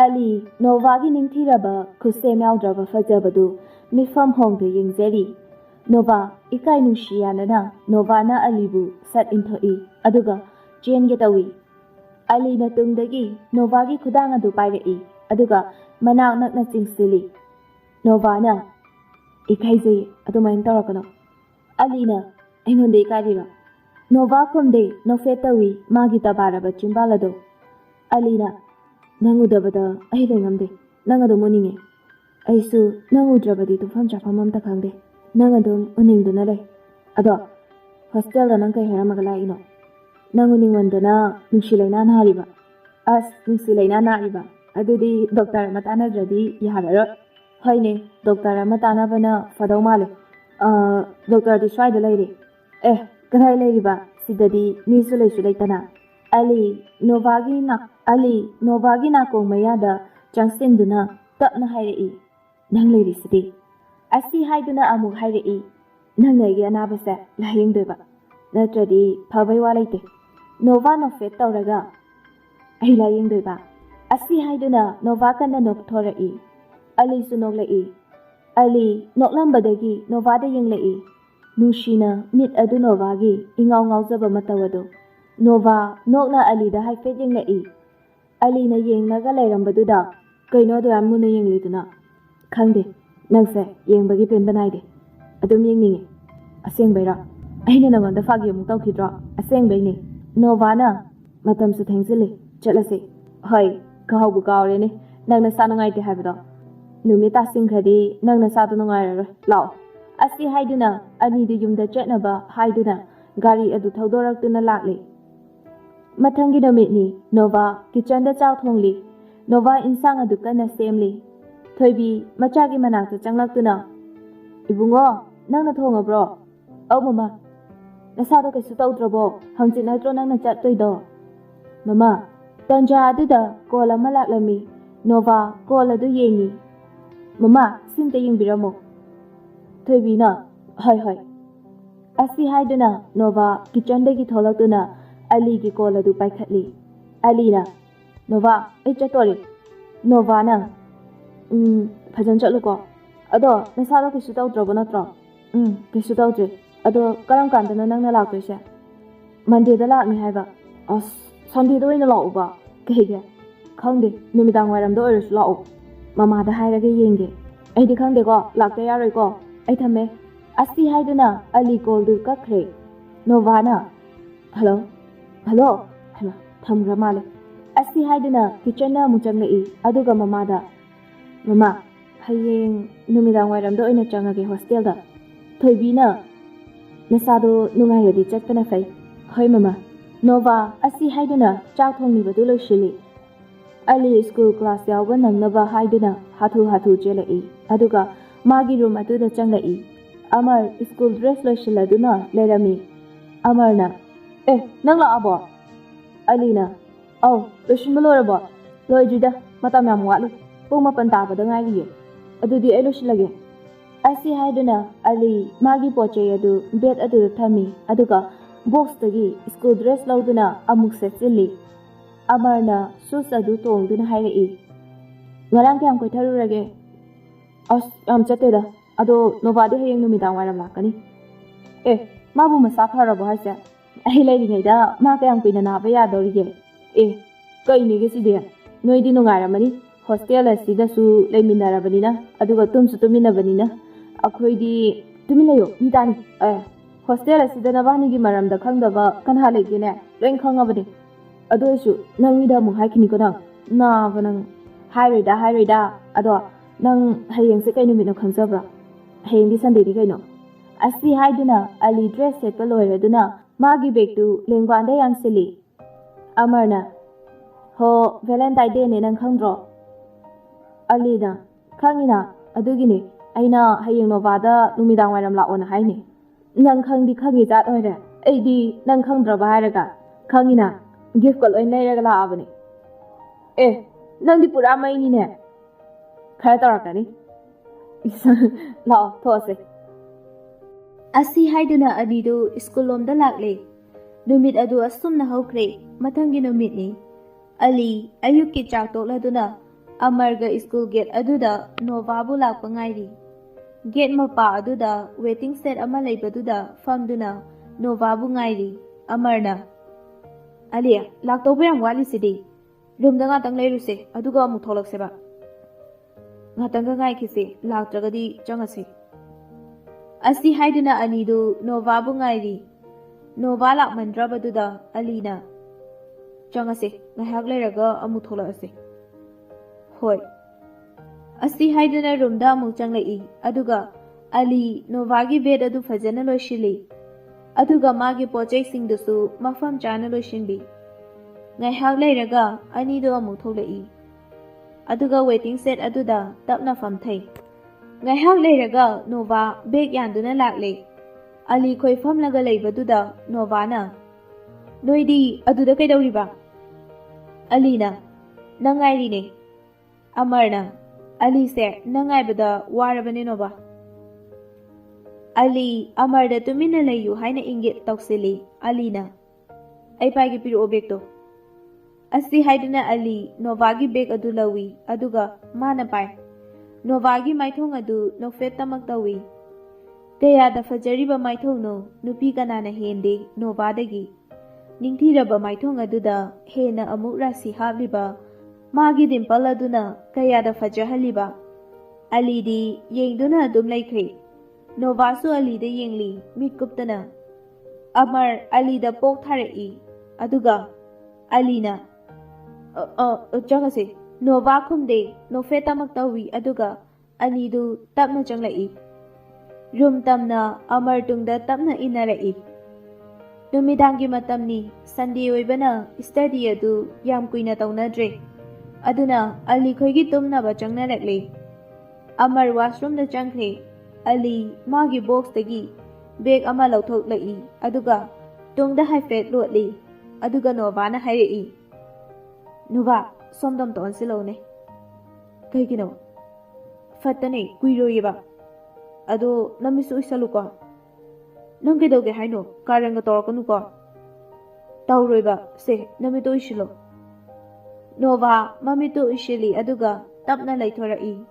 ꯑꯂꯤ ꯅꯣꯚꯥꯒꯤ ꯅꯤꯡꯊꯤꯔꯕ ꯈꯨꯠꯁꯦꯝ ꯌꯥꯎꯗ꯭ꯔꯕ ꯐꯖꯕꯗꯨ ꯃꯤꯐꯝ ꯍꯣꯡꯗ ꯌꯦꯡꯖꯔꯤ꯫ ꯅꯣꯚꯥ ꯏꯀꯥꯏ ꯅꯨꯡꯁꯤ ꯌꯥꯅꯅ ꯅꯣꯚꯥꯅ ꯑꯂꯤꯕꯨ ꯁꯠ ꯏꯟꯊꯣꯛꯏ ꯑꯗꯨꯒ ꯆꯦꯟꯒꯦ ꯇꯧꯏ꯫ ꯑꯂꯤꯅ ꯇꯨꯡꯗꯒꯤ ꯅꯣꯚꯥꯒꯤ ꯈꯨꯗꯥꯡ ꯑꯗꯨ ꯄꯥꯏꯔꯛꯏ ꯑꯗꯨꯒ ꯃꯅꯥꯛ ꯅꯛꯅ ꯆꯤꯡꯁꯤꯜꯂꯤ꯫ ꯅꯣꯚꯥꯅ "ꯏꯀꯥꯏꯖꯩ, ꯑꯗꯨꯃꯥꯏꯅ ꯇꯧꯔꯛꯀꯅꯣ"꯫ ꯑꯂꯤꯅ "ꯑꯩꯉꯣꯟꯗ ꯏꯀꯥꯏꯔꯤꯔꯣ"꯫ ꯅꯣꯚꯥ ꯈꯨꯝꯗꯦ, ꯅꯣꯛꯐꯦꯠ ꯇꯧꯏ ꯃꯥꯒꯤ ꯇꯕꯥꯔꯕ ꯆꯤꯟꯕꯥꯜ ꯑꯗꯨ꯫ ꯑꯂꯤꯅ "ꯅꯪ ꯎꯗꯕꯗ ꯑꯩ ꯂꯩꯉꯝꯗꯦ, ꯅꯪ ꯑꯗꯨꯝ ꯎꯅꯤꯡꯉꯦ꯫ ꯑꯩꯁꯨ ꯅꯪ ꯎꯗ꯭ꯔꯕꯗꯤ ꯇꯨꯝꯐꯝ ꯆꯥꯐꯝ ꯑꯝꯇ ꯈꯪꯗꯦ, ꯅꯪ ꯑꯗꯨꯝ ꯎꯅꯤꯡꯗꯨꯅ ꯂꯩ꯫ ꯑꯗꯣ ꯍꯣꯁꯇꯦꯜꯗ ꯅꯪ ꯀꯩ ꯍꯥꯏꯔꯝꯃꯒ ꯂꯥꯛꯏꯅꯣ? ꯅꯪ ꯎꯅꯤꯡꯃꯟꯗꯅ ꯅꯨꯡꯁꯤ ꯂꯩꯅꯥ ꯅꯥꯔꯤꯕ? ꯑꯁ, ꯅꯨꯡꯁꯤ ꯂꯩꯅꯥ ꯅꯥꯔꯤꯕ? ꯑꯗꯨꯗꯤ ꯗꯣꯛꯇꯔ ꯑꯃ ꯇꯥꯟꯅꯗ꯭ꯔꯗꯤ ꯌꯥꯔꯔꯣꯏ꯫ ꯍꯣꯏꯅꯦ, ꯗꯣꯛꯇꯔ ꯑꯃ ꯇꯥꯟꯅꯕꯅ ꯐꯗꯧ ꯃꯥꯜꯂꯦ꯫ ꯗꯣꯛꯇꯔꯗꯤ ꯁ꯭ꯋꯥꯏꯗ ꯂꯩꯔꯦ꯫ ꯑꯦ, ꯀꯗꯥꯏ ꯂꯩꯔꯤꯕ? ꯁꯤꯗꯗꯤ ꯃꯤꯁꯨ ꯂꯩꯁꯨ ꯂꯩꯇꯅ꯫ ꯑꯂꯤ ꯅꯣꯚꯥꯒꯤ ꯅꯥꯀꯣꯡ ꯃꯌꯥꯗ ꯆꯪꯁꯤꯟꯗꯨꯅ ꯇꯞꯅ ꯍꯥꯏꯔꯛꯏ, "ꯅꯪ ꯂꯩꯔꯤꯁꯤꯗꯤ"꯫ ꯑꯁꯤ ꯍꯥꯏꯗꯨꯅ ꯑꯃꯨꯛ ꯍꯥꯏꯔꯛꯏ, "ꯅꯪꯅ ꯑꯩꯒꯤ ꯑꯅꯥꯕꯁꯦ ꯂꯥꯌꯦꯡꯗꯣꯏꯕ, ꯅꯠꯇ꯭ꯔꯗꯤ ꯐꯕꯩ ꯋꯥ ꯂꯩꯇꯦ"꯫ ꯅꯣꯚꯥ ꯅꯣꯛꯐꯦꯠ ꯇꯧꯔꯒ, "ꯑꯩ ꯂꯥꯌꯦꯡꯗꯣꯏꯕ"꯫ ꯑꯁꯤ ꯍꯥꯏꯗꯨꯅ ꯅꯣꯚꯥ ꯀꯟꯅ ꯅꯣꯛꯊꯣꯔꯛꯏ꯫ ꯑꯂꯤꯁꯨ ꯅꯣꯛꯂꯛꯏ꯫ ꯑꯂꯤ ꯅꯣꯛꯂꯝꯕꯗꯒꯤ ꯅꯣꯚꯥꯗ ꯌꯦꯡꯂꯛꯏ, ꯅꯨꯡꯁꯤꯅ ꯃꯤꯠ ꯑꯗꯨ ꯅꯣꯚꯥꯒꯤ ꯏꯉꯥꯎ ꯉꯥꯎꯖꯕ ꯃꯇꯧ ꯑꯗꯨ꯫ ꯅꯣꯚꯥ ꯅꯣꯛꯅ ꯑꯂꯤꯗ ꯍꯥꯏꯐꯦꯠ ꯌꯦꯡꯂꯛꯏ꯫ ꯑꯂꯤꯅ ꯌꯦꯡꯂꯒ ꯂꯩꯔꯝꯕꯗꯨꯗ, "ꯀꯩꯅꯣ ꯑꯗꯨꯌꯥꯝ ꯃꯨꯟꯅ ꯌꯦꯡꯂꯤꯗꯨꯅ"꯫ "ꯈꯪꯗꯦ, ꯅꯪꯁꯦ ꯌꯦꯡꯕꯒꯤ ꯄꯦꯟꯕ ꯅꯥꯏꯗꯦ, ꯑꯗꯨꯝ ꯌꯦꯡꯅꯤꯡꯉꯦ"꯫ "ꯑꯁꯦꯡꯕꯩꯔꯣ? ꯑꯩꯅ ꯅꯉꯣꯟꯗ ꯐꯥꯒꯤ ꯑꯃꯨꯛ ꯇꯧꯈꯤꯗ꯭ꯔꯣ"꯫ "ꯑꯁꯦꯡꯕꯩꯅꯦ"꯫ ꯅꯣꯚꯥꯅ, "ꯃꯇꯝꯁꯨ ꯊꯦꯡꯖꯤꯜꯂꯦ, ꯆꯠꯂꯁꯦ"꯫ "ꯍꯣꯏ, ꯀꯥꯎꯕꯨ ꯀꯥꯎꯔꯦꯅꯦ, ꯅꯪ ꯅꯁꯥ ꯅꯨꯡꯉꯥꯏꯇꯦ ꯍꯥꯏꯕꯗꯣ. ꯅꯨꯃꯤꯠ ꯇꯥꯁꯤꯟꯈ꯭ꯔꯗꯤ ꯅꯪ ꯅꯁꯥꯗꯣ ꯅꯨꯡꯉꯥꯏꯔꯔꯣꯏ, ꯂꯥꯛꯑꯣ"꯫ ꯑꯁꯤ ꯍꯥꯏꯗꯨꯅ ꯑꯅꯤꯗꯨ ꯌꯨꯝꯗ ꯆꯠꯅꯕ ꯍꯥꯏꯗꯨꯅ ꯒꯥꯔꯤ ꯑꯗꯨ ꯊꯧꯗꯣꯔꯛꯇꯨꯅ ꯂꯥꯛꯂꯦ꯫ ꯃꯊꯪꯒꯤ ꯅꯨꯃꯤꯠꯅꯤ꯫ ꯅꯣꯚꯥ ꯀꯤꯆꯟꯗ ꯆꯥꯛ ꯊꯣꯡꯂꯤ꯫ ꯅꯣꯚꯥ ꯏꯟꯁꯥꯡ ꯑꯗꯨ ꯀꯟꯅ ꯁꯦꯝꯂꯤ꯫ ꯊꯣꯏꯕꯤ ꯃꯆꯥꯒꯤ ꯃꯅꯥꯛꯇ ꯆꯪꯂꯛꯇꯨꯅ, "ꯏꯕꯨꯡꯉꯣ, ꯅꯪꯅ ꯊꯣꯡꯉꯕ꯭ꯔꯣ"꯫ "ꯑꯧ ꯃꯃꯥ"꯫ "ꯅꯁꯥꯗꯣ ꯀꯩꯁꯨ ꯇꯧꯗ꯭ꯔꯕꯣ? ꯍꯪꯆꯤꯠ ꯅꯠꯇ꯭ꯔꯣ ꯅꯪꯅ ꯆꯠꯇꯣꯏꯗꯣ"꯫ "ꯃꯃꯥ"꯫ ꯇꯟꯖꯥ ꯑꯗꯨꯗ ꯀꯣꯜ ꯑꯃ ꯂꯥꯛꯂꯝꯃꯤ꯫ ꯅꯣꯚꯥ ꯀꯣꯜ ꯑꯗꯨ ꯌꯦꯡꯉꯤ꯫ "ꯃꯃꯥ, ꯁꯤꯝꯇ ꯌꯦꯡꯕꯤꯔꯝꯃꯣ"꯫ ꯊꯣꯏꯕꯤꯅ, "ꯍꯣꯏ ꯍꯣꯏ"꯫ ꯑꯁꯤ ꯍꯥꯏꯗꯨꯅ ꯅꯣꯚꯥ ꯀꯤꯆꯟꯗꯒꯤ ꯊꯣꯛꯂꯛꯇꯨꯅ ꯑꯂꯤꯒꯤ ꯀꯣꯜ ꯑꯗꯨ ꯄꯥꯏꯈꯠꯂꯤ꯫ ꯑꯂꯤꯅ, "ꯅꯣꯚꯥ, ꯑꯩ ꯆꯠꯇꯣꯔꯦ"꯫ ꯅꯣꯚꯥꯅ, ꯐꯖꯅ ꯆꯠꯂꯨꯀꯣ꯫ ꯑꯗꯣ ꯅꯁꯥꯗꯣ ꯀꯩꯁꯨ ꯇꯧꯗ꯭ꯔꯕ ꯅꯠꯇ꯭ꯔꯣ"꯫ "ꯀꯩꯁꯨ ꯇꯧꯗ꯭ꯔꯦ"꯫ "ꯑꯗꯣ ꯀꯔꯝ ꯀꯥꯟꯗꯅꯣ ꯅꯪꯅ ꯂꯥꯛꯇꯣꯏꯁꯦ"꯫ "ꯃꯟꯗꯦꯗ ꯂꯥꯛꯅꯤ ꯍꯥꯏꯕ"꯫ "ꯑꯁ, ꯁꯟꯗꯦꯗ ꯑꯣꯏꯅ ꯂꯥꯛꯎꯕ"꯫ "ꯀꯩꯒꯤ"꯫ "ꯈꯪꯗꯦ, ꯅꯨꯃꯤꯗꯥꯡ ꯋꯥꯏꯔꯝꯗ ꯑꯣꯏꯔꯁꯨ ꯂꯥꯛꯑꯣ"꯫ "ꯃꯃꯥꯗ ꯍꯥꯏꯔꯒ ꯌꯦꯡꯒꯦ"꯫ "ꯑꯩꯗꯤ ꯈꯪꯗꯦꯀꯣ, ꯂꯥꯛꯇ ꯌꯥꯔꯣꯏꯀꯣ, ꯑꯩ ꯊꯝꯃꯦ"꯫ ꯑꯁꯤ ꯍꯥꯏꯗꯨꯅ ꯑꯂꯤ ꯀꯣꯜꯗꯨ ꯀꯛꯈ꯭ꯔꯦ꯫ ꯅꯣꯚꯥꯅ, "ꯍꯜꯂꯣ, ꯍꯜꯂꯣ"꯫ ꯍꯩꯃꯥ, ꯊꯝꯈ꯭ꯔ ꯃꯥꯜꯂꯦ꯫ ꯑꯁꯤ ꯍꯥꯏꯗꯨꯅ ꯀꯤꯆꯟꯗ ꯑꯃꯨꯛ ꯆꯪꯂꯛꯏ ꯑꯗꯨꯒ ꯃꯃꯥꯗ, "ꯃꯃꯥ, ꯍꯌꯦꯡ ꯅꯨꯃꯤꯗꯥꯡ ꯋꯥꯏꯔꯝꯗ ꯑꯣꯏꯅ ꯆꯪꯉꯒꯦ ꯍꯣꯁꯇꯦꯜꯗ"꯫ ꯊꯣꯏꯕꯤꯅ, "ꯅꯁꯥꯗꯣ ꯅꯨꯡꯉꯥꯏꯔꯗꯤ ꯆꯠꯄꯅ ꯐꯩ"꯫ "ꯍꯣꯏ ꯃꯃꯥ"꯫ ꯅꯣꯚꯥ ꯑꯁꯤ ꯍꯥꯏꯗꯨꯅ ꯆꯥꯛ ꯊꯣꯡꯂꯤꯕꯗꯨ ꯂꯣꯏꯁꯤꯜꯂꯤ꯫ ꯑꯂꯤ ꯁ꯭ꯀꯨꯜ ꯀ꯭ꯂꯥꯁ ꯌꯥꯎꯕ ꯅꯪꯅꯕ ꯍꯥꯏꯗꯨꯅ ꯍꯥꯊꯨ ꯍꯥꯊꯨ ꯆꯦꯜꯂꯛꯏ ꯑꯗꯨꯒ ꯃꯥꯒꯤ ꯔꯨꯝ ꯑꯗꯨꯗ ꯆꯪꯂꯛꯏ꯫ ꯑꯃꯔ ꯁ꯭ꯀꯨꯜ ꯗ꯭ꯔꯦꯁ ꯂꯣꯏꯁꯤꯜꯂꯗꯨꯅ ꯂꯩꯔꯝꯃꯤ꯫ ꯑꯃꯔꯅ, "ꯑꯦ, ꯅꯪ ꯂꯥꯛꯑꯕꯣ"꯫ ꯑꯂꯤꯅ, "ꯑꯧ, ꯂꯣꯏꯁꯤꯟꯕ ꯂꯣꯏꯔꯕꯣ"꯫ "ꯂꯣꯏꯗ꯭ꯔꯤꯗ, ꯃꯇꯝ ꯌꯥꯝ ꯋꯥꯠꯂꯤ, ꯄꯨꯡ 9 ꯇꯥꯕꯗ ꯉꯥꯏꯔꯤꯌꯦ"꯫ "ꯑꯗꯨꯗꯤ ꯑꯩ ꯂꯣꯏꯁꯤꯜꯂꯒꯦ"꯫ ꯑꯁꯤ ꯍꯥꯏꯗꯨꯅ ꯑꯂꯤ ꯃꯥꯒꯤ ꯄꯣꯠꯆꯩ ꯑꯗꯨ ꯕꯦꯗ ꯑꯗꯨꯗ ꯊꯝꯃꯤ ꯑꯗꯨꯒ ꯕꯣꯛꯁꯇꯒꯤ ꯁ꯭ꯀꯨꯜ ꯗ꯭ꯔꯦꯁ ꯂꯧꯗꯨꯅ ꯑꯃꯨꯛ ꯁꯦꯠꯆꯤꯜꯂꯤ꯫ ꯑꯃꯔꯅ ꯁꯨꯁ ꯑꯗꯨ ꯇꯣꯡꯗꯨꯅ ꯍꯥꯏꯔꯛꯏ, "ꯉꯔꯥꯡ ꯀꯌꯥꯝ ꯀꯣꯏꯊꯔꯨꯔꯒꯦ"꯫ "ꯑꯁ, ꯌꯥꯝ ꯆꯠꯇꯦꯗ, ꯑꯗꯣ ꯅꯣꯚꯥꯗꯤ ꯍꯌꯦꯡ ꯅꯨꯃꯤꯗꯥꯡ ꯋꯥꯏꯔꯝ ꯂꯥꯛꯀꯅꯤ"꯫ "ꯑꯦ, ꯃꯥꯕꯨ ꯃꯁꯥ ꯐꯔꯕꯣ ꯍꯥꯏꯁꯦ"꯫ "ꯑꯩ ꯂꯩꯔꯤꯉꯩꯗ ꯃꯥ ꯀꯌꯥꯝ ꯀꯨꯏꯅ ナꯕ ꯌꯥꯗꯧꯔꯤꯒꯦ"꯫ "ꯑꯦ, ꯀꯩꯅꯤꯒꯦ ꯁꯤꯗꯤ, ꯅꯣꯏꯗꯤ ꯅꯨꯡꯉꯥꯏꯔꯝꯃꯅꯤ, ꯍꯣꯁꯇꯦꯜ ꯑꯁꯤꯗꯁꯨ ꯂꯩꯃꯤꯟꯅꯔꯕꯅꯤꯅ ꯑꯗꯨꯒ ꯇꯨꯝꯁꯨ ꯇꯨꯝꯃꯤꯟꯅꯕꯅꯤꯅ꯫ ꯑꯩꯈꯣꯏꯗꯤ"꯫ "ꯇꯨꯃꯤꯟ ꯂꯩꯌꯣ, ꯃꯤ ꯇꯥꯅꯤ"꯫ "ꯍꯣꯁꯇꯦꯜ ꯑꯁꯤꯗ ꯅꯕꯥꯅꯤꯒꯤ ꯃꯔꯝꯗ ꯈꯪꯗꯕ ꯀꯅꯥ ꯂꯩꯒꯦꯅꯦ, ꯂꯣꯏ ꯈꯪꯉꯕꯅꯤ"꯫ "ꯑꯗꯨ ꯑꯣꯏꯁꯨ ꯅꯪ ꯃꯤꯗ ꯑꯃꯨꯛ ꯍꯥꯏꯈꯤꯅꯤꯀꯣ ꯅꯪ, ꯅꯥꯕ ꯅꯪ"꯫ "ꯍꯥꯏꯔꯣꯏꯗ". "ꯑꯗꯣ ꯅꯪ ꯍꯌꯦꯡꯁꯦ ꯀꯩ ꯅꯨꯃꯤꯠꯅꯣ ꯈꯪꯖꯕ꯭ꯔꯣ"꯫ "ꯍꯌꯦꯡꯗꯤ ꯁꯟꯗꯦꯅꯤ ꯀꯩꯅꯣ"꯫ ꯑꯁꯤ ꯍꯥꯏꯗꯨꯅ ꯑꯂꯤ ꯗ꯭ꯔꯦꯁ ꯁꯦꯠꯄ ꯂꯣꯏꯔꯗꯨꯅ ꯃꯥꯒꯤ ꯕꯦꯒꯇꯨ ꯂꯦꯡꯕꯥꯟꯗ ꯌꯥꯟꯁꯤꯜꯂꯤ꯫ ꯑꯃꯔꯅ, "ꯍꯣ, ꯚꯦꯂꯦꯟꯇꯥꯏꯟ ꯗꯦꯅꯦ, ꯅꯪ ꯈꯪꯗ꯭ꯔꯣ"꯫ ꯑꯂꯤꯅ, "ꯈꯪꯉꯤꯅ, ꯑꯗꯨꯒꯤꯅꯤ ꯑꯩꯅ ꯍꯌꯦꯡ ꯅꯣꯚꯥꯗ ꯅꯨꯃꯤꯗꯥꯡ ꯋꯥꯏꯔꯝ ꯂꯥꯛꯑꯣꯅ ꯍꯥꯏꯅꯤ"꯫ "ꯅꯪ ꯈꯪꯗꯤ ꯈꯪꯉꯤ ꯖꯥꯠ ꯑꯣꯏꯔꯦ, ꯑꯩꯗꯤ ꯅꯪ ꯈꯪꯗ꯭ꯔꯕ ꯍꯥꯏꯔꯒ"꯫ "ꯈꯪꯉꯤꯅ, ꯒꯤꯐꯀ ꯂꯣꯏ ꯂꯩꯔꯒ ꯂꯥꯛꯑꯕꯅꯤ"꯫ "ꯑꯦ, ꯅꯪꯗꯤ ꯄꯨꯔꯥ ꯃꯩꯅꯤꯅꯦ"꯫ "ꯈꯔ ꯇꯧꯔꯛꯀꯅꯤ"꯫ "ꯂꯥꯛꯑꯣ, ꯊꯣꯛꯑꯁꯦ"꯫ ꯑꯁꯤ ꯍꯥꯏꯗꯨꯅ ꯑꯅꯤꯗꯨ ꯁ꯭ꯀꯨꯜ ꯂꯣꯝꯗ ꯂꯥꯛꯂꯦ꯫ ꯅꯨꯃꯤꯠ ꯑꯗꯨ ꯑꯁꯨꯝꯅ ꯍꯧꯈ꯭ꯔꯦ꯫ ꯃꯊꯪꯒꯤ ꯅꯨꯃꯤꯠꯅꯤ꯫ ꯑꯂꯤ ꯑꯌꯨꯛꯀꯤ ꯆꯥꯛ ꯇꯣꯛꯂꯗꯨꯅ Amarga school gate aduda Novabu lakpa ngairi. Gate mapa aduda waiting set ama leibaduda famduna Novabu ngairi. Amarna Aliya laktoba yam wali sidi. Roomda ngatang leiruse aduga amuk tholakseba. Ngatang ka ngai khise laktragadi changase. Asi haiduna anidu Novabu ngairi. Nova lakmandrabaduda Alina changase ngahak leiraga amuk tholakase. Hoi. Asi haiduna roomda amuk changlai aduga Ali Novagi bed adu fajana loishili. Aduga magi pochai singdusu mafam chana loishinbi. Ngahak leiraga anidu amuk tholai. Aduga waiting set aduda tapna famthai. Ngahak leiraga Nova beg yanduna lakle. Ali khoi famlaga leibaduda Novana Noidi aduda kaidauriba. Alina nangairi ne. Amarna Ali se nangaibada warabane Nova. Ali Amarda tumina layu haina ingit tauksili. Alina ai paigi piru obekto. Asi haiduna Ali Novagi beg adu lawi aduga mana pai. Novagi maithong adu nofet tamak tawi. Kaya da fajariba maithong no nupi kanana hende Novadagi. Ningthiraba maithong aduda hena amuk rasi habliba. Magi dimple aduna kaya da fajahaliba. Ali di yengduna adum laikre. Novasu Ali da yengli mitkuptana. Amar Ali da pok tharai. Aduga Alina changase Nova khumde nofeta maktawi aduga anidu tapna changlai. Room tamna Amar tungda tapna inarai. Numidangi matamni Sunday oibana study adu yam kuina taunadre. Aduna Ali khoigi tumnaba changnarakle. Amar washroom da changkhe. Ali magi box dagi bag ama lauthoklai aduga tungda haifet lotli. Aduga Nova na hairei. Nova somdam ton silone. Kaigino fatane kuiroyeba. Ado namisu isaluko. Nang kaidoge haino karanga torakanuko. Tauroiba se namito ishilo. Nova mamito ishili aduga tapna laithorai.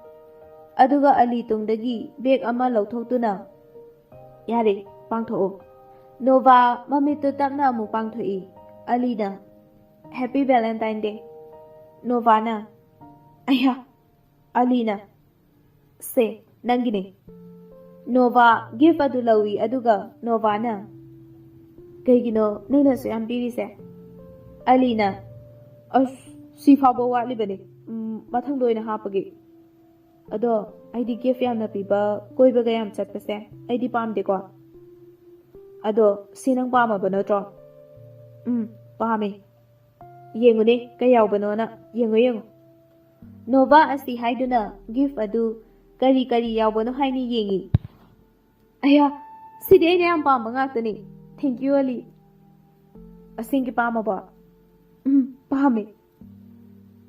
Aduga Ali tungdagi bag ama lauthotuna. Yare pangtho. Nova mamito tapna amu pangthoi. Alina Happy Valentine Day. Novana Aya Alina Se nangine. Nova give adu lawi aduga Novana Kaigino nana so yam pirise. Alina as sifabo watlibane mathang doina hapage. Ado aidi gift yamna piba koibaga yam chatpase aidi pamde ko. Ado sinang pama ba natro? Pame. Yengune kayawbanona yengo. Nova asi haiduna gift adu kari yawbano haini yengi. Aya sidi aina yam pamba ngaktani. Thank you Ali. Asingi pama ba. Pame.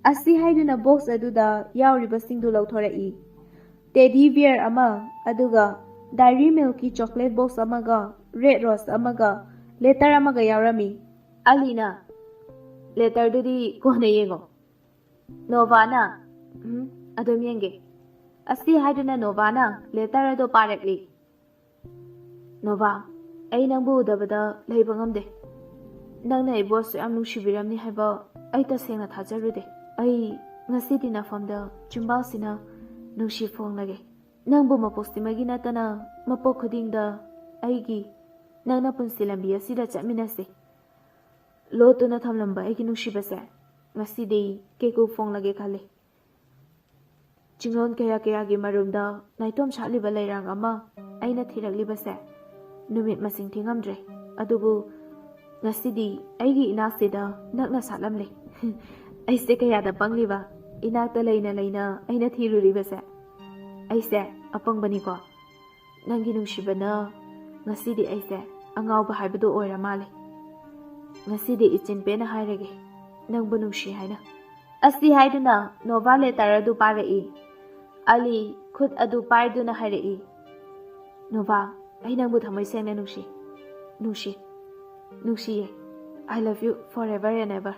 Asi haiduna box aduda yawriba singdu lauthorai. Teddy bear ama aduga Dairy Milky chocolate box amaga red rose amaga letter amaga yawrami. Alina letter dudi kone yengo. Novana adum yenge. Asi haiduna Novana letter ado parekli. Nova ai nangbu udabada leiba ngamde. Nangna ai boss am nungsibiramni haiba ai tasengna thajarude. Ai ngasidi na famda chimbasina nungsi fonglage. Nangbu mapostimagi natana mapok khudingda aigi nangna punsilambi asida chapminase. Lotuna thamlamba aigi nungsibase ngasidi keku fonglage khale. Chinglon kaya gi marumda naitom chaliba leirang ama aina thiraglibase numit masing thingamdre. Adubu ngasidi aigi inasida nakna salamle. Aise kaya da pangliba inakta leina aina thiruribase. Aise apangbani ko. Nangi nungsibana ngasidi aise angawba haibadu oira male. Ngasidi ichin pena hairage nangbu nungsi haina. Asi haiduna Nova letter adu parai. Ali khud adu paiduna hairei. Nova ai nangbu thamai sengna nungsi. I love you forever and ever.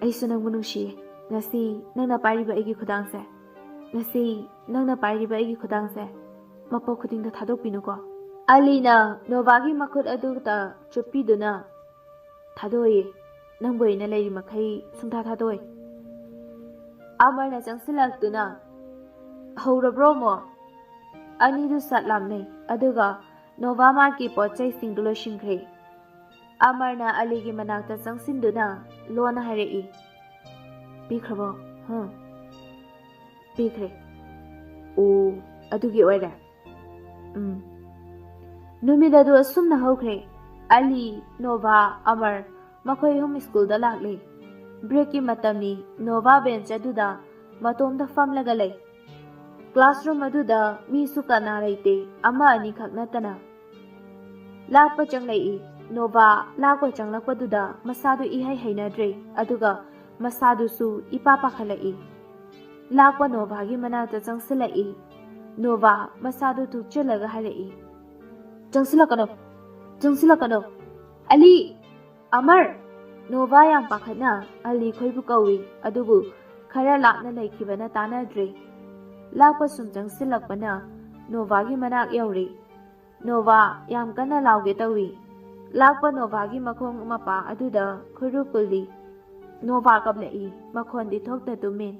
Aisu nangbu nungsi. Ngasi nangna pairiba aigi khudangse. Ngasi nangna pairiba aigi khudangse. Mapo khudingda thadokpinu ko. Alina Novagi makhut aduta chupiduna thadoi nangboina leiri makhai sungtha thadoi. Amarna changsilaktuna haurabro mo anidu satlamne aduga Nova Marki pochai singdulo shingkre. Amarna aligi manakta changsinduna lona harei. Bikrabo, Bikre. O adugi oira. Numida du asumna hokre. Ali, Nova, Amar, makhoi home school da lakle. Breaki matamni Nova bench aduda matomda famlaga lay. Classroom aduda mi suka na raite ama ani khaknatana. Lakpa changlai Nova lakpa changlakpa duda masadu ihai hainadre aduga masadu su ipapa khalai. Lakpa Nova gi manata changsilai. Nova masadu tukchalaga harai. Jangsilakano. Ali, Amar, Nova yang pakhatna Ali khoibu kawi adubu khara lakna laikhibana tanadre. Lakpa sum jangsilakpana Nova gi manak yauri. Nova yang kana lauge tawi. Lakpa Nova gi makhong mapa aduda khurupuli. Nova kablai makhon di thokta tumin.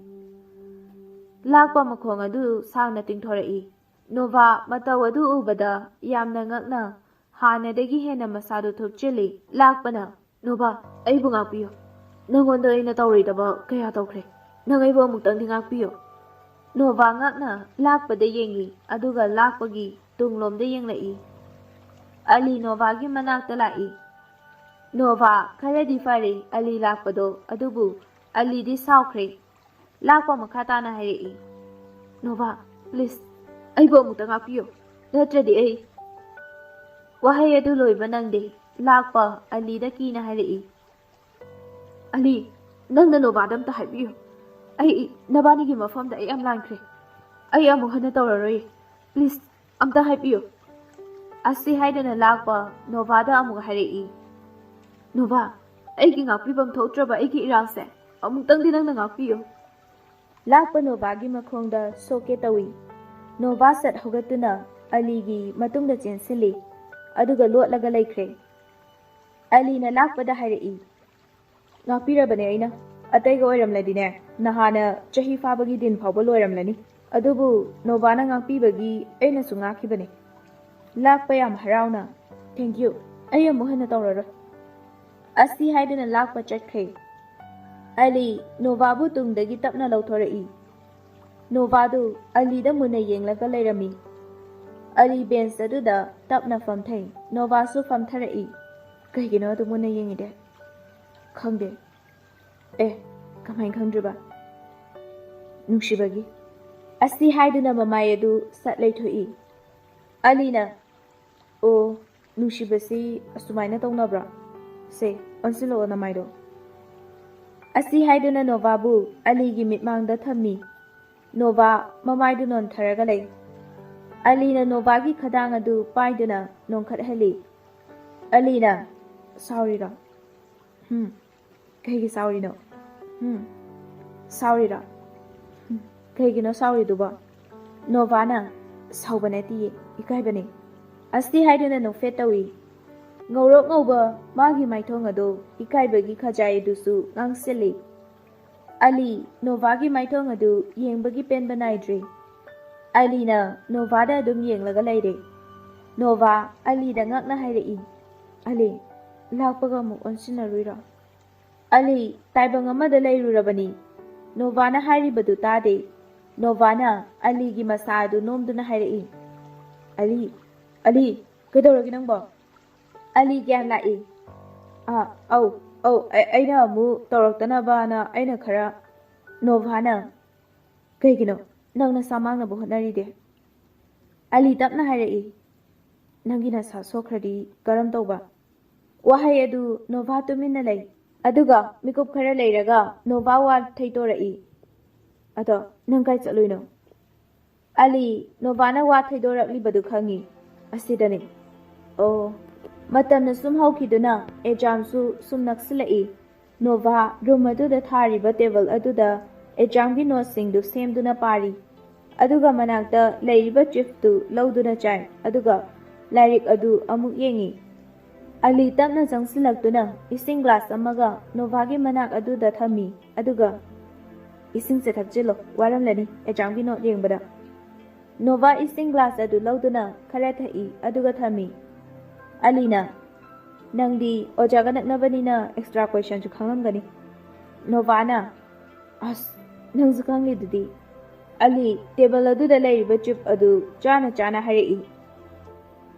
Lakpa makhong adu sangna tingthorai. Nova mataw adu ubada yamna ngakna hanadagi hena masadu thokchili. Lakpana Nova aibu ngakpiyo. Nangonda aina tawridaba kaya tawkhre. Nang aibu amuktang di ngakpiyo. Nova ngakna lakpada yengi aduga lakpagi tunglomda yenglai. Ali Nova gi manakta lai. Nova khara di fare Ali lakpado adubu Ali di saukre. Lakpa makhata na harai. Nova, please. Aibu amuktang ngakpiyo. Natradi ai. Wahai adu loiba nangde. Lakpa Ali da kina harai. Ali, nangna Nova damta haibiyo. Ai nabanigi mafamda ai am lankre. Ai amu hana tawraroi. Please, amta haibiyo. Asi haidana lakpa Nova da amu harai. Nova, aigi ngakpibam thoktraba aigi irangse. Amuktang di nangna ngakpiyo. Lakpa Nova gi makhongda soke tawi. Nova sat hogatuna Ali gi matungda chensili. Aduga lotlaga laikre. Ali na lakpada harai. Ngakpirabane aina. Ataiga oiramladine. Nahana chahi fabagi din phawba loiramlani. Adubu Nova na ngakpibagi aina su ngakibane. Lakpa yam harauna. Thank you. Ai amu hana tawrara. Asi haidana lakpa chatkre. Ali Nova bu tungdagi tapna lauthorai. Nova du Ali da muna yenglaga lairami. Ali bench aduda tapna famthai. Nova su famtharai. Kaigino adu muna yengide. Khangde. Kamai khangdriba. Nungshibagi. Asi haidana mamai adu satlai thoi. Alina. O nungshibasi asumaina tawnabra. Se onsilo na maido. Asi haidana Nova bu Ali gi mitmangda thammi. Nova mamaidu non tharaga lay. Alina Nova gi khadang adu paiduna nonkhat hali. Alina, sorry ra. Kaigi sorry no. Sorry ra. Kaigi no sorry duba. Nova na saubaneti ikaibani. Asti haiduna no fetawi. Ngorok ngoba magi maithong ado ikaibagi khajai dusu ngangsili. Ali Nova gi maithong adu yengbagi penba naidre. Alina Nova da dum yenglaga laire. Nova Ali da ngakna hairei. Ali lakpaga mu onsinarura. Ali taibang amada lairurabani. Nova na hairibadu tade. Nova na Ali gi masadu nomduna hairei. Ali kedoragi nangba. Ali gyan lai. Aina mu tawraktanaba na aina khara. Nova na kaigino nangna samangna bu honaride. Ali tapna hairei. Nangina sa sokradi karam tawba. Wahai adu Nova tumina lay. Aduga mikup khara layraga Nova wa thaidorai. Ado nangkai chaluino. Ali Nova na wa thaidorakli badu khangi. Asidani. Oh. Matamna sum haukiduna exam su sum naksilai. Nova room aduda thariba table aduda examgi notes-singdu semduna pari. Aduga manakta leiriba chiftu lauduna chai. Aduga lairik adu amuk yengi. Ali tapna jangsilaktuna ising glass amaga Novagi manak aduda thami. Aduga ising se thakjilo waramlani examgi note yengbada. Nova ising glass adu lauduna khara thai aduga thami. Alina Nangdi ojaga naknabanina extra question chu khanglamgani. Novana as nangzu khangli dudi. Ali table aduda leiriba chip adu chana harai.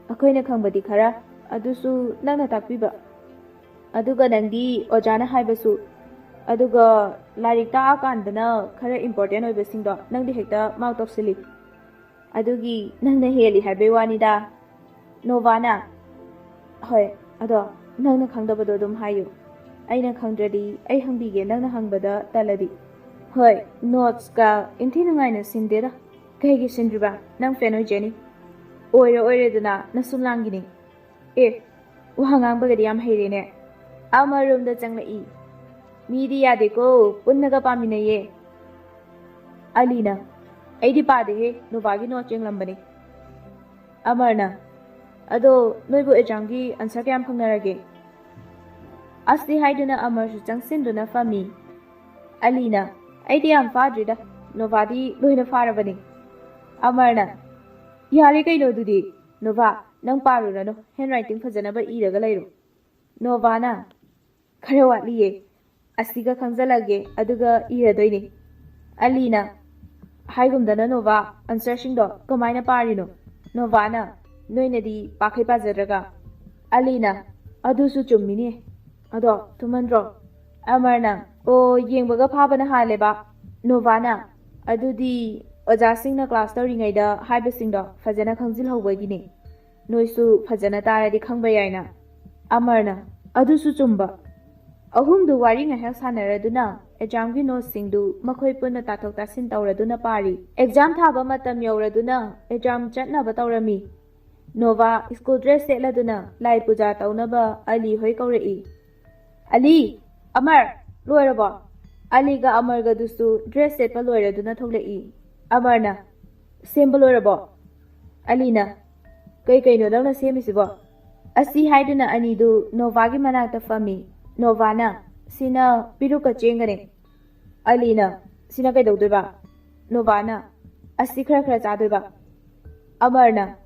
Akoina khangbadi khara adusu nangna takpiba. Aduga nangdi ojana haibasu. Aduga larik ta kandana khara important oibasingdo nangdi hekta mark topsili. Adugi nangna heli haibai wanida. Novana Hoi, ado nangna khangdabado dum hayu. Aina khangdradi ai hangbige nangna hangbada taladi. Hoi, notes ka inthina ngaina sindera. Kaigi sindriba nang fenoi jeni. Oire duna nasumlangini. Wahangang bagadi yam hairene. Ama room da changla I. Media de ko punnaga pamina ye. Alina, aidi pade he Novagi no changlambani. Amarna Ado noibu ejangi answer kayam phangnarage. Asli haiduna Amar su changsinduna fami. Alina, aidi am fadrida. Novadi loina farabani. Amarna, yari kaino dudi. Nova, nang parurano handwriting fajanaba iraga layro. Novana, khare watliye. Asiga khangjalage aduga iradoini. Alina, haigumdana Nova answer shingdo kamaina parino. Novana, Noinadi Pakai Pazaraga Alina Adusu Chumini Ado Tumandro Amarna O Yingbaga Pabana Haleba Novana Adudi Ojasingna class Toringaida Hibasingdo Fazana Kangzil Hawagini Noisu Fazana Taradi Kangbayana Amarna Adusu Chumba Ahum du waring a health hanaraduna examgi no singdu Makoi Puna Tatok Tasin Tauraduna Pari Exam Tabamatam Yoraduna Exam Chatna Bataurami Nova school dress set laduna lai puja taunaba Ali hoi kaurei. Ali Amar loirabo. Ali ga Amar ga dusu dress set pa loiraduna thoglei. Amarna semba loirabo. Alina kai no dawna semisibo. Asi haiduna anidu Nova gi manakta fami. Novana sina piruka chengane. Alina sina kai dawdoiba. Novana asi khara chadoiba. Amarna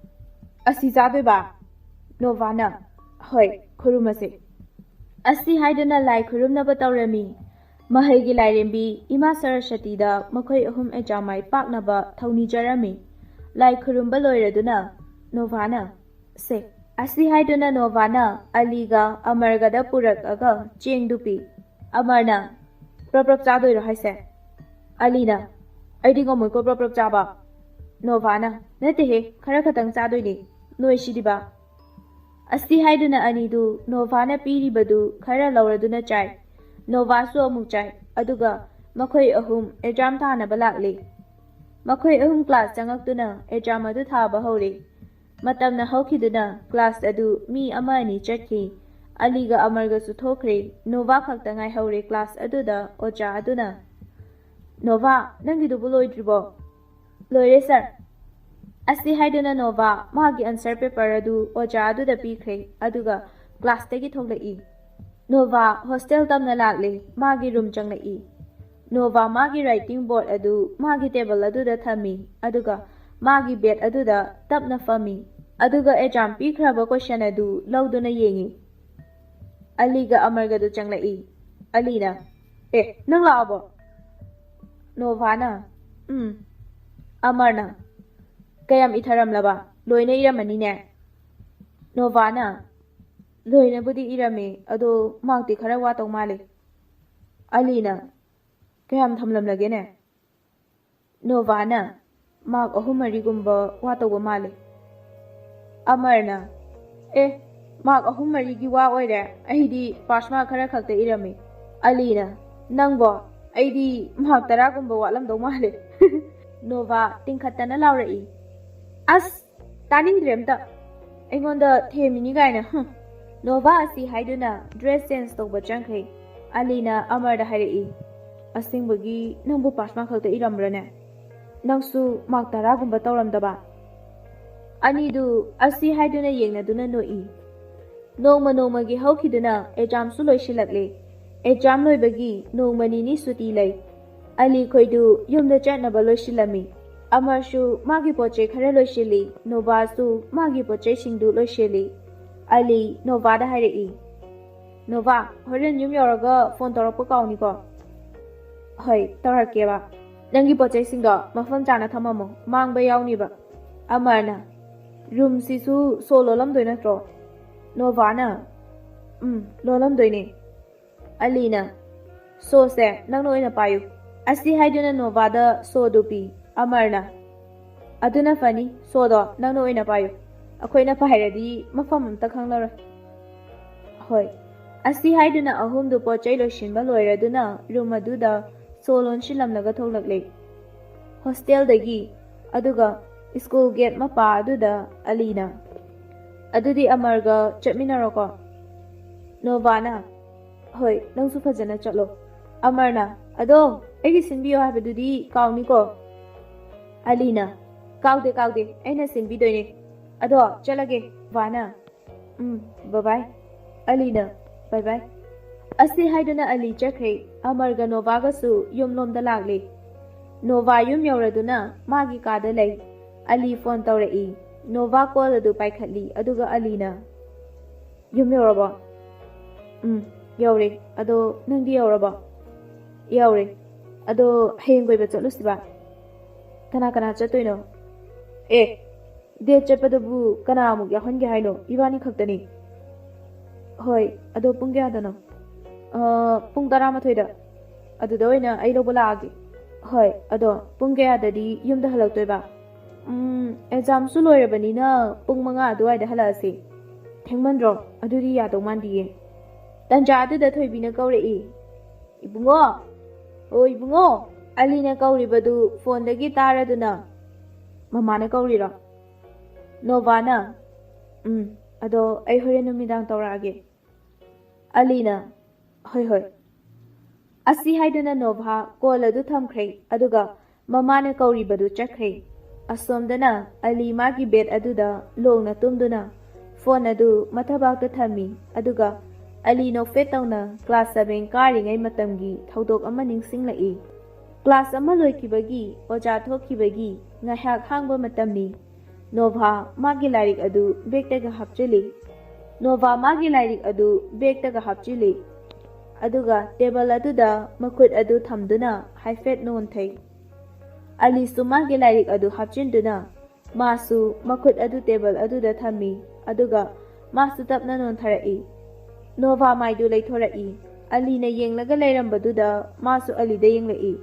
Asi Zabiba Novana Hoi Kurumase Asi Haidana Lai Kurumna Bataurami Mahagi Lairembi Ima Sarasati da Makoi Ahum Ejamai Paknaba Tony Jarami Lai Kurumba Loiraduna Novana Se Asi Haidana Novana Aliga Amargada Purak Aga Cheng Dupi Amarna Prop Chado Rahise Alina Aidingo Muko Prop Chaba Novana Netehe Karakatang Chadoni Noishidiba Asti Haiduna Anidu Novana Piribadu Kara Lauraduna Chai Nova So Muchai Aduga Makoi Ahum Ejam Tana Balakli Makoi Ahum class Jangaktuna Ejam Adu Thaba Hori Matamna Hokiduna class Adu Mi Amani Chaki Aliga Amarga Suthokri Nova Kaktangai Hori class Aduda Oja Aduna Nova Nangidu Buloi Dribo Loire sir Asi haiduna Nova magi answer paper adu oja adu da pikre aduga class tagi thoglai Nova hostel tamna lakle magi room changlai Nova magi writing board adu magi table adu da thami aduga magi bed adu da tapna fami aduga exam pikraba question adu lauduna yengi Aliga Amarga du changlai Alina nang laabo Novana Amarna Kayam itharam laba loina iramani ne Novana loina budi irame ado makti khara wa tong male Alina kayam thamlam lage ne Novana mak ahumari gumba wa tong male Amarna mak ahumari gi wa oire aidi pasma khara khakte irame Alina nangbo aidi mak tara gumba walam dong male Nova tingkhatana laurai As taning dremta Aingonda themini gaina Nova asi haiduna dress sense to bachangkhe ꯑꯂꯤꯅ ꯑꯃꯔꯗ ꯍꯥꯏꯔꯛꯏ꯫ ꯑꯁꯦꯡꯕꯒꯤ ꯅꯪꯕꯨ pass mark ꯈꯛꯇ ꯏꯔꯝꯕ꯭ꯔꯅꯦ? ꯅꯪꯁꯨ mark 10ꯒꯨꯝꯕ ꯇꯧꯔꯝꯗꯕ? ꯑꯅꯤꯗꯨ ꯑꯁꯤ ꯍꯥꯏꯗꯨꯅ ꯌꯦꯡꯅꯗꯨꯅ ꯅꯣꯛꯏ꯫ ꯅꯣꯡꯃ ꯅꯣꯡꯃꯒꯤ ꯍꯧꯈꯤꯗꯨꯅ ꯑꯦꯛꯖꯥꯝꯁꯨ ꯂꯣꯏꯁꯤꯜꯂꯛꯂꯦ꯫ ꯑꯦꯛꯖꯥꯝ ꯂꯣꯏꯕꯒꯤ ꯅꯣꯡꯃ ꯅꯤꯅꯤ ꯁꯨꯇꯤ ꯂꯩ꯫ ꯑꯂꯤ ꯈꯣꯏꯗꯨ ꯌꯨꯝꯗ ꯆꯠꯅꯕ ꯂꯣꯏꯁꯤꯜꯂꯝꯃꯤ꯫ ꯑꯃꯔꯁꯨ ꯃꯥꯒꯤ ꯄꯣꯠꯆꯩ ꯈꯔ ꯂꯣꯏꯁꯤꯜꯂꯤ꯫ ꯅꯣꯚꯥꯁꯨ ꯃꯥꯒꯤ ꯄꯣꯠꯆꯩꯁꯤꯡꯗꯨ ꯂꯣꯏꯁꯤꯜꯂꯤ꯫ ꯑꯂꯤ ꯅꯣꯚꯥꯗ ꯍꯥꯏꯔꯛꯏ꯫ ꯅꯣꯚꯥ, ꯍꯣꯔꯦꯟ ꯌꯨꯝ ꯌꯧꯔꯒ ꯐꯣꯟ ꯇꯧꯔꯛꯄ ꯀꯥꯎꯅꯤꯀꯣ? ꯍꯣꯏ, ꯇꯧꯔꯛꯀꯦꯕ꯫ ꯅꯪꯒꯤ ꯄꯣꯠꯆꯩꯁꯤꯡꯗꯣ ꯃꯐꯝ ꯆꯥꯅ ꯊꯝꯃꯝꯃꯣ, ꯃꯥꯡꯕ ꯌꯥꯎꯅꯤꯕ꯫ ꯑꯃꯔꯅ, ꯔꯨꯝꯁꯤꯁꯨ ꯁꯣ ꯂꯣꯜꯂꯝꯗꯣꯏ ꯅꯠꯇ꯭ꯔꯣ? ꯅꯣꯚꯥꯅ, ꯂꯣꯜꯂꯝꯗꯣꯏꯅꯦ꯫ ꯑꯂꯤꯅ, ꯁꯣꯁꯦ ꯅꯪꯅ ꯑꯣꯏꯅ ꯄꯥꯏꯌꯨ꯫ ꯑꯁꯤ ꯍꯥꯏꯗꯨꯅ ꯅꯣꯚꯥꯗ ꯁꯣꯗꯨ ꯄꯤ꯫ ꯑꯃꯔꯅ, ꯑꯗꯨꯅ ꯐꯅꯤ, ꯁꯣꯗꯣ ꯅꯪꯅ ꯑꯣꯏꯅ ꯄꯥꯏꯌꯨ꯫ ꯑꯩꯈꯣꯏꯅ ꯄꯥꯏꯔꯗꯤ ꯃꯐꯝ ꯑꯝꯇ ꯈꯪꯂꯔꯣꯏ꯫ ꯍꯣꯏ꯫ ꯑꯁꯤ ꯍꯥꯏꯗꯨꯅ ꯑꯍꯨꯝꯗꯨ ꯄꯣꯠꯆꯩ ꯂꯣꯏꯁꯤꯟꯕ ꯂꯣꯏꯔꯗꯨꯅ ꯔꯨꯝ ꯑꯗꯨꯗ ꯁꯣ ꯂꯣꯟꯁꯤꯜꯂꯝꯂꯒ ꯊꯣꯛꯂꯛꯂꯦ ꯍꯣꯁꯇꯦꯜꯗꯒꯤ꯫ ꯑꯗꯨꯒ ꯁ꯭ꯀꯨꯜ ꯒꯦꯠ ꯃꯄꯥ ꯑꯗꯨꯗ ꯑꯂꯤꯅ, ꯑꯗꯨꯗꯤ ꯑꯃꯔꯒ ꯆꯠꯃꯤꯟꯅꯔꯣꯀꯣ? ꯅꯣꯚꯥꯅ, ꯍꯣꯏ, ꯅꯪꯁꯨ ꯐꯖꯅ ꯆꯠꯂꯣ꯫ ꯑꯃꯔꯅ, ꯑꯗꯣ ꯑꯩꯒꯤ ꯁꯤꯟꯕꯤꯌꯣ ꯍꯥꯏꯕꯗꯨꯗꯤ ꯀꯥꯎꯅꯤꯀꯣ? ꯑꯂꯤꯅ, ꯀꯥꯎꯗꯦ ꯀꯥꯎꯗꯦ, ꯑꯩꯅ ꯁꯤꯟꯕꯤꯗꯣꯏꯅꯦ꯫ ꯑꯗꯣ ꯆꯠꯂꯒꯦ꯫ ꯅꯣꯚꯥꯅ, ꯕꯥꯏ꯫ ꯑꯂꯤꯅ, ꯕꯥꯏ꯫ ꯑꯁꯤ ꯍꯥꯏꯗꯨꯅ ꯑꯂꯤ ꯆꯠꯈ꯭ꯔꯦ꯫ ꯑꯃꯔꯒ ꯅꯣꯚꯥꯒꯁꯨ ꯌꯨꯝꯂꯣꯝꯗ ꯂꯥꯛꯂꯦ꯫ ꯅꯣꯚꯥ ꯌꯨꯝ ꯌꯧꯔꯗꯨꯅ ꯃꯥꯒꯤ ꯀꯥꯗ ꯂꯩ꯫ ꯑꯂꯤ ꯐꯣꯟ ꯇꯧꯔꯛꯏ꯫ ꯅꯣꯚꯥ ꯀꯣꯜ ꯑꯗꯨ ꯄꯥꯏꯈꯠꯂꯤ꯫ ꯑꯗꯨꯒ ꯑꯂꯤꯅ, ꯌꯨꯝ ꯌꯧꯔꯕꯣ? ꯌꯧꯔꯦ꯫ ꯑꯗꯣ ꯅꯪꯗꯤ ꯌꯧꯔꯕꯣ? ꯌꯧꯔꯦ꯫ ꯑꯗꯣ ꯍꯌꯦꯡ ꯀꯣꯏꯕ ꯆꯠꯂꯨꯁꯤꯕ? ꯀꯅꯥ ꯀꯅꯥ ꯆꯠꯇꯣꯏꯅꯣ? ꯗꯦꯠ ꯆꯠꯄꯗꯕꯨ ꯀꯅꯥ ꯑꯃꯨꯛ ꯌꯥꯎꯍꯟꯒꯦ ꯍꯥꯏꯅꯣ? ꯏꯕꯥꯅꯤ ꯈꯛꯇꯅꯤ꯫ ꯍꯣꯏ, ꯑꯗꯣ ꯄꯨꯡ ꯀꯌꯥꯗꯅꯣ? ꯄꯨꯡ 12ꯗ꯫ ꯑꯗꯨꯗ ꯑꯣꯏꯅ ꯑꯩ ꯂꯧꯕ ꯂꯥꯛꯑꯒꯦ꯫ ꯍꯣꯏ, ꯑꯗꯣ ꯄꯨꯡ ꯀꯌꯥꯗꯗꯤ ꯌꯨꯝꯗ ꯍꯜꯂꯛꯇꯣꯏꯕ? ꯑꯦꯛꯖꯥꯝꯁꯨ ꯂꯣꯏꯔꯕꯅꯤꯅ ꯄꯨꯡ 5 ꯑꯗꯨꯋꯥꯏꯗ ꯍꯜꯂꯛꯑꯁꯤ꯫ ꯊꯦꯡꯃꯟꯗ꯭ꯔꯣ? ꯑꯗꯨꯗꯤ ꯌꯥꯗꯧ ꯃꯥꯟꯗꯤꯌꯦ꯫ ꯇꯟꯖꯥ ꯑꯗꯨꯗ ꯊꯣꯏꯕꯤꯅ ꯀꯧꯔꯛꯏ꯫ ꯏꯕꯨꯡꯉꯣ! ꯑꯣ ꯏꯕꯨꯡꯉꯣ! ꯑꯂꯤꯅ ꯀꯧꯔꯤꯕꯗꯨ ꯐꯣꯟꯗꯒꯤ ꯇꯥꯔꯗꯨꯅ, ꯃꯃꯥꯅ ꯀꯧꯔꯤꯔꯣ? ꯅꯣꯚꯥꯅ, ꯑꯗꯣ ꯑꯩ ꯍꯣꯔꯦꯟ ꯅꯨꯃꯤꯗꯥꯡ ꯇꯧꯔꯛꯑꯒꯦ꯫ ꯑꯂꯤꯅ, ꯍꯣꯏ꯫ ꯑꯁꯤ ꯍꯥꯏꯗꯨꯅ ꯅꯣꯚꯥ ꯀꯣꯜ ꯑꯗꯨ ꯊꯝꯈ꯭ꯔꯦ꯫ ꯑꯗꯨꯒ ꯃꯃꯥꯅ ꯀꯧꯔꯤꯕꯗꯨ ꯆꯠꯈ꯭ꯔꯦ꯫ ꯑꯁꯣꯝꯗꯅ ꯑꯂꯤ ꯃꯥꯒꯤ ꯕꯦꯗ ꯑꯗꯨꯗ ꯂꯣꯡꯅ ꯇꯨꯝꯗꯨꯅ ꯐꯣꯟ ꯑꯗꯨ ꯃꯊꯕꯥꯛꯇ ꯊꯝꯃꯤ꯫ ꯑꯗꯨꯒ ꯑꯂꯤ ꯅꯣꯛꯐꯦꯠ ꯇꯧꯅ ꯀ꯭ꯂꯥꯁ 7 ꯀꯥꯔꯤꯉꯩ ꯃꯇꯝꯒꯤ ꯊꯧꯗꯣꯛ ꯑꯃ ꯅꯤꯡꯁꯤꯡꯂꯛꯏ꯫ ꯀ꯭ꯂꯥꯁ ꯑꯃ ꯂꯣꯏꯈꯤꯕꯒꯤ, ꯑꯣꯖꯥ ꯊꯣꯛꯈꯤꯕꯒꯤ ꯉꯥꯏꯍꯥꯛ ꯍꯥꯡꯕ ꯃꯇꯝꯅꯤ꯫ ꯅꯣꯚꯥ ꯃꯥꯒꯤ ꯂꯥꯏꯔꯤꯛ ꯑꯗꯨ ꯕꯦꯒꯇꯒ ꯍꯥꯞꯆꯤꯜꯂꯤ꯫ ꯑꯗꯨꯒ ꯇꯦꯕꯜ ꯑꯗꯨꯗ ꯃꯈꯨꯠ ꯑꯗꯨ ꯊꯝꯗꯨꯅ ꯍꯥꯏꯐꯦꯠ ꯅꯣꯟꯊꯩ꯫ ꯑꯂꯤꯁꯨ ꯃꯥꯒꯤ ꯂꯥꯏꯔꯤꯛ ꯑꯗꯨ ꯍꯥꯞꯆꯤꯟꯗꯨꯅ ꯃꯥꯁꯨ ꯃꯈꯨꯠ ꯑꯗꯨ ꯇꯦꯕꯜ ꯑꯗꯨꯗ ꯊꯝꯃꯤ꯫ ꯑꯗꯨꯒ ꯃꯥꯁꯨ ꯇꯞꯅ ꯅꯣꯟꯊꯔꯛꯏ꯫ ꯅꯣꯚꯥ ꯃꯥꯏꯗꯨ ꯂꯩꯊꯣꯔꯛꯏ꯫ ꯑꯂꯤꯅ ꯌꯦꯡꯂꯒ ꯂꯩꯔꯝꯕꯗꯨꯗ ꯃꯥꯁꯨ ꯑꯂꯤꯗ ꯌꯦꯡꯂꯛꯏ꯫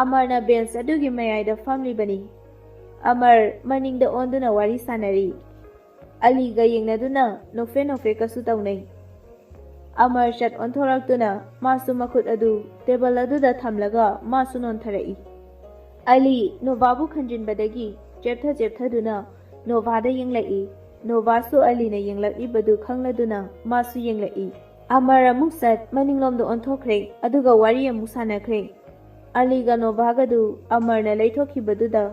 ꯑꯃꯔꯅ ꯕꯦꯟꯆ ꯑꯗꯨꯒꯤ ꯃꯌꯥꯏꯗ ꯐꯝꯂꯤꯕꯅꯤ꯫ ꯑꯃꯔ ꯃꯅꯤꯡꯗ ꯑꯣꯟꯗꯨꯅ ꯋꯥꯔꯤ ꯁꯥꯟꯅꯔꯤ꯫ ꯑꯂꯤꯒ ꯌꯦꯡꯅꯗꯨꯅ ꯅꯣꯛꯐꯦꯠꯀꯁꯨ ꯇꯧꯅꯩ꯫ ꯑꯃꯔ ꯆꯠ ꯑꯣꯟꯊꯣꯔꯛꯇꯨꯅ ꯃꯥꯁꯨ ꯃꯈꯨꯠ ꯑꯗꯨ ꯇꯦꯕꯜ ꯑꯗꯨꯗ ꯊꯝꯂꯒ ꯃꯥꯁꯨ ꯅꯣꯟꯊꯔꯛꯏ꯫ ꯑꯂꯤ ꯅꯣꯚꯥꯕꯨ ꯈꯟꯖꯤꯟꯕꯗꯒꯤ ꯆꯦꯞꯊꯗꯨꯅ ꯅꯣꯚꯥꯗ ꯌꯦꯡꯂꯛꯏ꯫ ꯅꯣꯚꯥꯁꯨ ꯑꯂꯤꯅ ꯌꯦꯡꯂꯛꯂꯤꯕꯗꯨ ꯈꯪꯂꯗꯨꯅ ꯃꯥꯁꯨ ꯌꯦꯡꯂꯛꯏ꯫ ꯑꯃꯔ ꯑꯃꯨꯛ ꯆꯠ ꯃꯅꯤꯡꯂꯣꯝꯗ ꯑꯣꯟꯊꯣꯛꯈ꯭ꯔꯦ꯫ ꯑꯗꯨꯒ ꯋꯥꯔꯤ ꯑꯃꯨꯛ ꯁꯥꯟꯅꯈ꯭ꯔꯦ꯫ ꯑꯂꯤꯒ ꯅꯣꯚꯥꯒꯗꯨ ꯑꯃꯔꯅ ꯂꯩꯊꯣꯛꯈꯤꯕꯗꯨꯗ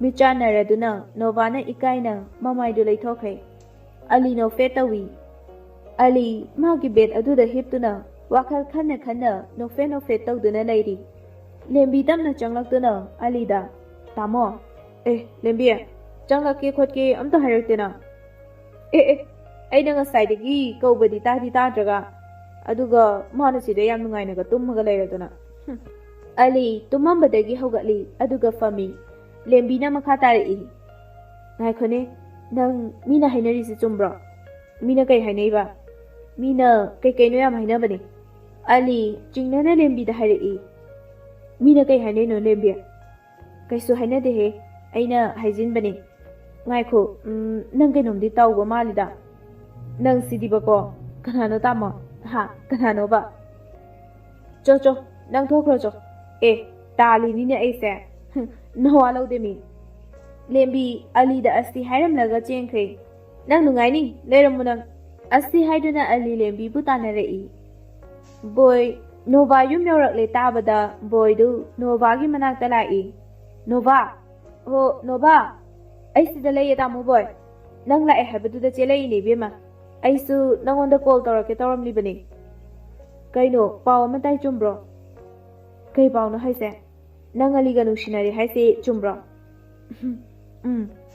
ꯃꯤꯠꯆꯥꯟꯅꯔꯗꯨꯅ ꯅꯣꯚꯥꯅ ꯏꯀꯥꯏꯅ ꯃꯃꯥꯏꯗꯨ ꯂꯩꯊꯣꯛꯈ꯭ꯔꯦ꯫ ꯑꯂꯤ ꯅꯣꯛꯐꯦꯠ ꯇꯧꯏ꯫ ꯑꯂꯤ ꯃꯥꯒꯤ ꯕꯦꯗ ꯑꯗꯨꯗ ꯍꯤꯞꯇꯨꯅ ꯋꯥꯈꯜ ꯈꯟꯅ ꯅꯣꯛꯐꯦꯠ ꯇꯧꯗꯨꯅ ꯂꯩꯔꯤ꯫ ꯂꯦꯝꯕꯤ ꯇꯞꯅ ꯆꯪꯂꯛꯇꯨꯅ ꯑꯂꯤꯗ, ꯇꯥꯃꯣ, ꯂꯦꯝꯕꯤ, ꯆꯪꯂꯛꯀꯦ ꯈꯣꯠꯀꯦ ꯑꯝꯇ ꯍꯥꯏꯔꯛꯇꯦꯅ? ꯑꯩꯅ ꯉꯁꯥꯏꯗꯒꯤ ꯀꯧꯕꯗꯤ ꯇꯥꯗ꯭ꯔꯒ, ꯑꯗꯨꯒ ꯃꯥꯅ ꯁꯤꯗ ꯌꯥꯝ ꯅꯨꯡꯉꯥꯏꯅꯒ ꯇꯨꯝꯃꯒ ꯂꯩꯔꯗꯅ꯫ ꯑꯂꯤ ꯇꯨꯝꯃꯝꯕꯗꯒꯤ ꯍꯧꯒꯠꯂꯤ꯫ ꯑꯗꯨꯒ ꯐꯝꯃꯤ꯫ ꯂꯦꯝꯕꯤꯅ ꯃꯈꯥ ꯇꯥꯔꯛꯏ꯫ ꯉꯥꯏꯈꯣꯅꯦ, ꯅꯪ ꯃꯤꯅ ꯍꯥꯏꯅꯔꯤꯁꯤ ꯆꯨꯝꯕ꯭ꯔꯣ? ꯃꯤꯅ ꯀꯩ ꯍꯥꯏꯅꯩꯕ? ꯃꯤꯅ ꯀꯩꯀꯩꯅꯣ ꯌꯥꯝ ꯍꯥꯏꯅꯕꯅꯦ꯫ ꯑꯂꯤ ꯆꯤꯡꯅꯅ ꯂꯦꯝꯕꯤꯗ ꯍꯥꯏꯔꯛꯏ꯫ ꯃꯤꯅ ꯀꯩ ꯍꯥꯏꯅꯩꯅꯣ ꯂꯦꯝꯕꯤ? ꯀꯩꯁꯨ ꯍꯥꯏꯅꯗꯦꯍꯦ, ꯑꯩꯅ ꯍꯥꯏꯖꯤꯟꯕꯅꯦ꯫ ꯉꯥꯏꯈꯣ, ꯅꯪ ꯀꯩꯅꯣꯝꯗꯤ ꯇꯧꯕ ꯃꯥꯜꯂꯤꯗ꯫ ꯅꯪ ꯁꯤꯗꯤꯕꯀꯣ, ꯀꯅꯥꯅꯣ ꯇꯥꯃꯣ? ꯀꯅꯥꯅꯣꯕ? ꯆꯣ, ꯅꯪ ꯊꯣꯛꯈ꯭ꯔꯣ ꯆꯣ꯫ ꯇꯥꯜꯂꯤꯅꯤꯅꯦ ꯑꯩꯁꯦ꯫ ꯅꯋꯥ ꯂꯧꯗꯦ ꯃꯤ꯫ ꯂꯦꯝꯕꯤ ꯑꯂꯤꯗ ꯑꯁꯤ ꯍꯥꯏꯔꯝꯂꯒ ꯆꯦꯟꯈ꯭ꯔꯦ꯫ ꯅꯪ ꯅꯨꯡꯉꯥꯏꯅꯤ, ꯂꯩꯔꯝꯃꯨ ꯅꯪ꯫ ꯑꯁꯤ ꯍꯥꯏꯗꯨꯅ ꯑꯂꯤ ꯂꯦꯝꯕꯤꯕꯨ ꯇꯥꯟꯅꯔꯛꯏ꯫ Boy, Nova yum yaurakle tabada boydu Novagi manakta lai. Nova, oh Nova, ai sida lay tamu boy. Nang lae haibadu chelai ni bima. Ai su nangonda call tawrake tawramli bani. Kaino paw amatai chumbro. Kai paw na haise. Nang aliga nungsinari haise chumbro.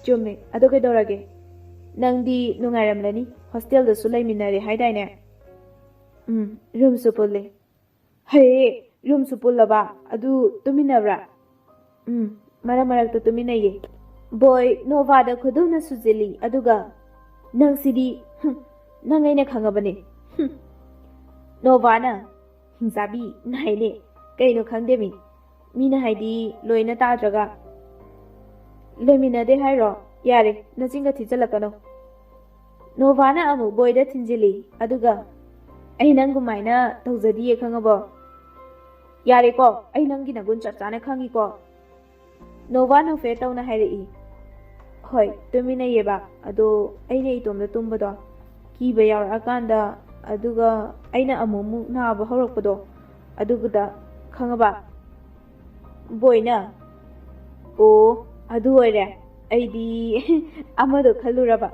Chummi, ado kai dorage. Nang di nungairamlani hostel da sulai minari haidaine. Room supule. Hey, room supulaba. Adu tuminabra. Mara tuminaye. Boy, Nova da khuduna sujili aduga. Nang sidi, nang aina khangabane. Nova na hingsabi naine. Kaino khangdemi. Mina haidi loina tadraga. Lemina de hairo. Yare, nachinga thichalakano. Nova na amu boy da thinjili aduga. Ai nanggumaina tawjadiye khangabo. Yare ko, ai nangi nagun chapchana khangi ko. Nova no fe tawna hairi. Hoi, tumina yeba ado aina itomda tumbado. Kiba yaur akanda aduga aina amumu na ba horakpado. Aduguda khangaba. Boyna. O adu oire. Aidi amado khaluraba.